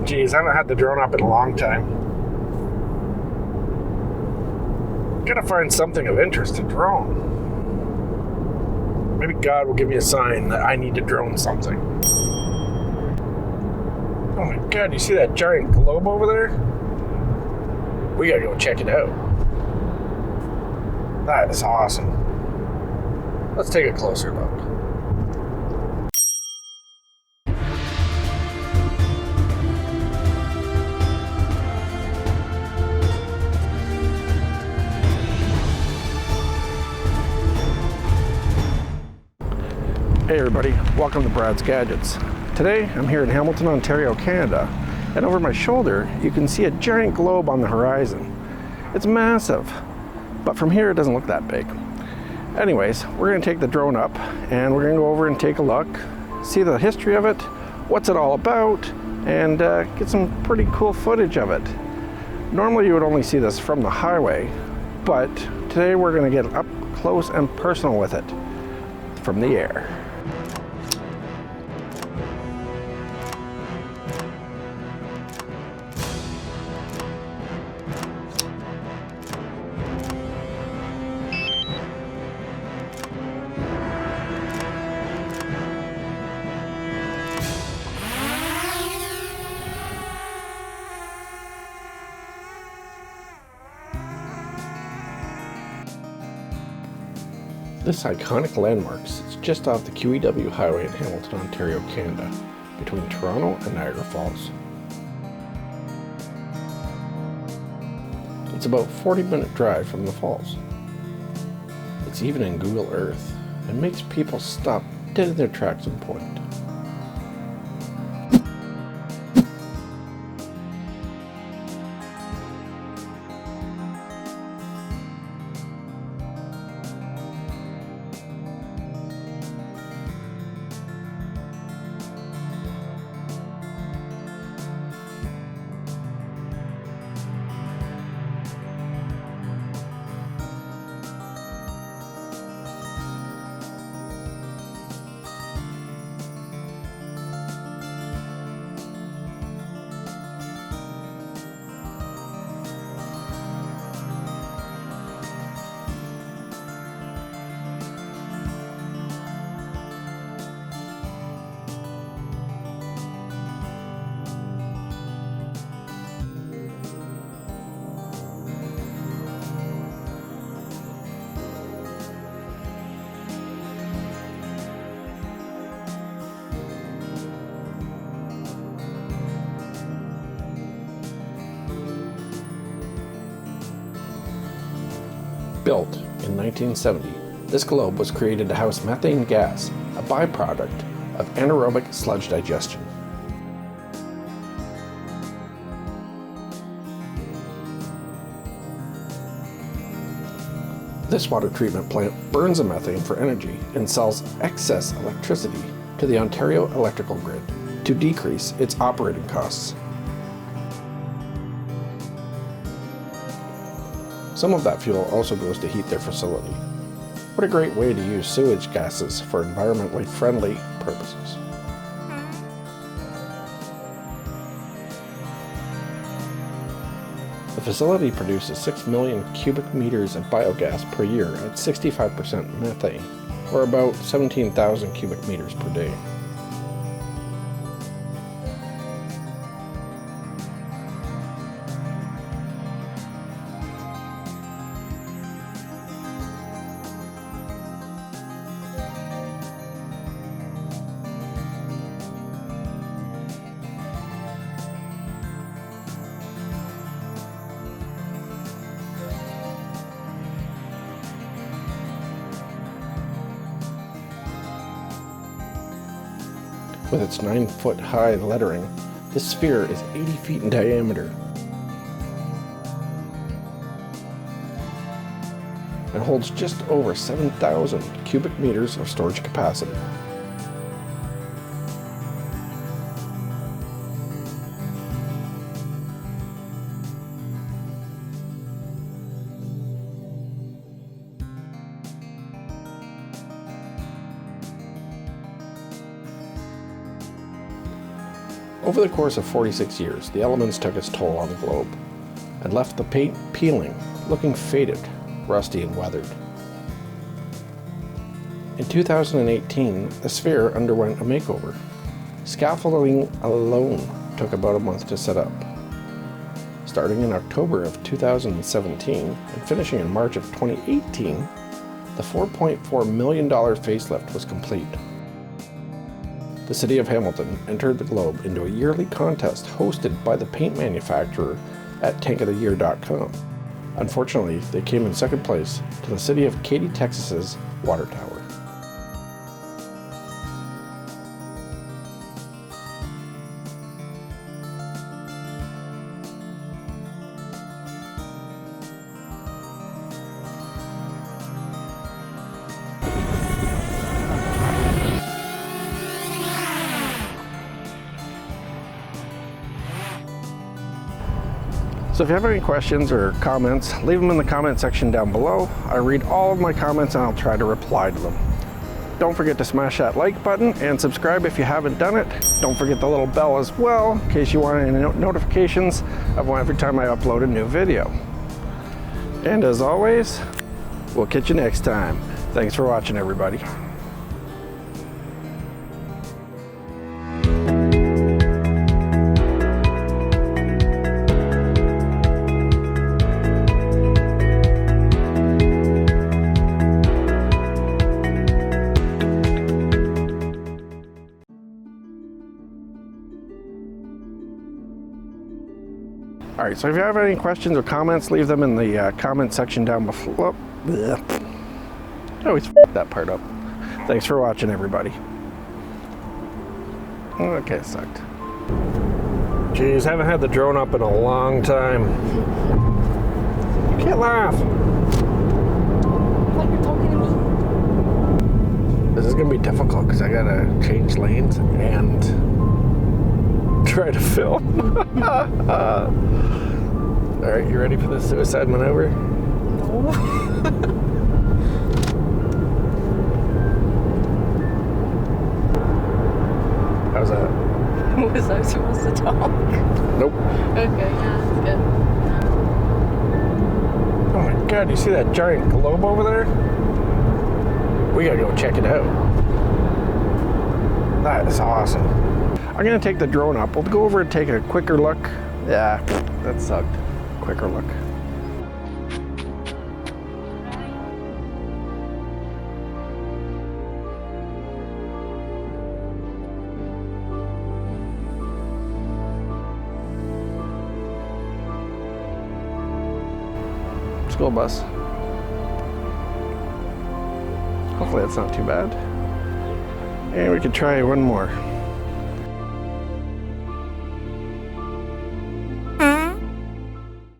Geez, I haven't had the drone up in a long time. Gotta find something of interest to drone. Maybe God will give me a sign that I need to drone something. Oh my God, you see that giant globe over there? We gotta go check it out. That is awesome. Let's take a closer look. Hey everybody, welcome to Brad's Gadgets. Today I'm here in Hamilton, Ontario, Canada, and over my shoulder you can see a giant globe on the horizon. It's massive, but from here it doesn't look that big. Anyways, we're going to take the drone up and we're going to go over and take a look, see the history of it, what's it all about, and get some pretty cool footage of it. Normally you would only see this from the highway, but today we're going to get up close and personal with it from the air. This iconic landmark sits just off the QEW highway in Hamilton, Ontario, Canada, between Toronto and Niagara Falls. It's about a 40-minute drive from the falls. It's even in Google Earth and makes people stop dead in their tracks and point. Built in 1970, this globe was created to house methane gas, a byproduct of anaerobic sludge digestion. This water treatment plant burns the methane for energy and sells excess electricity to the Ontario electrical grid to decrease its operating costs. Some of that fuel also goes to heat their facility. What a great way to use sewage gases for environmentally friendly purposes. The facility produces 6 million cubic meters of biogas per year at 65% methane, or about 17,000 cubic meters per day. With its 9-foot-high lettering, this sphere is 80 feet in diameter and holds just over 7,000 cubic meters of storage capacity. Over the course of 46 years, the elements took its toll on the globe and left the paint peeling, looking faded, rusty and weathered. In 2018, the sphere underwent a makeover. Scaffolding alone took about a month to set up. Starting in October of 2017 and finishing in March of 2018, the $4.4 million facelift was complete. The City of Hamilton entered the globe into a yearly contest hosted by the paint manufacturer at tankoftheyear.com. Unfortunately, they came in second place to the City of Katy, Texas's water tower. So if you have any questions or comments, leave them in the comment section down below. I read all of my comments and I'll try to reply to them. Don't forget to smash that like button and subscribe if you haven't done it. Don't forget the little bell as well, in case you want any notifications of every time I upload a new video. And as always, we'll catch you next time. Thanks for watching, everybody. All right, so if you have any questions or comments, leave them in the comment section down below. I always f that part up. Thanks for watching, everybody. Okay, it sucked. Jeez, haven't had the drone up in a long time. You can't laugh. I thought you were talking to me. This is gonna be difficult because I gotta change lanes and try to film. All right, you ready for the suicide maneuver? No. How's that? Was I supposed to talk? Nope. Okay, yeah, that's good. Oh my God, you see that giant globe over there? We gotta go check it out. That is awesome. I'm gonna take the drone up. We'll go over and take a quicker look. Yeah, that sucked. Quicker look. School bus. Hopefully that's not too bad. And we can try one more.